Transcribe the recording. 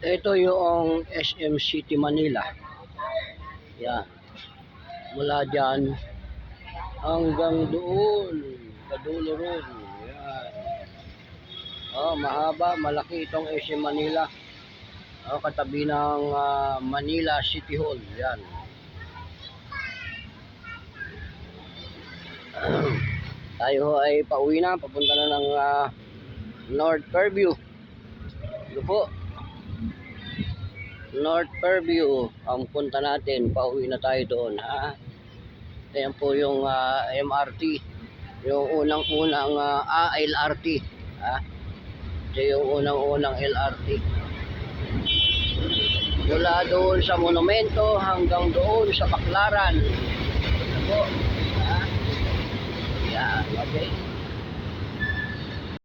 Ito yung SM City Manila. Yan. Mula dyan hanggang doon. Kadulo ron. Yan. Oh, mahaba, malaki itong SM Manila. Oh, katabi ng Manila City Hall. Yan. Tayo ay pauwi na, papunta na ng North Fairview. Ito po, North Fairview ang punta natin, pauwi na tayo doon, ha. Ayan po yung MRT, yung unang-unang LRT, ha. Ito yung unang-unang LRT mula doon sa monumento hanggang doon sa Baclaran. Ito po, ha. Yan, okay.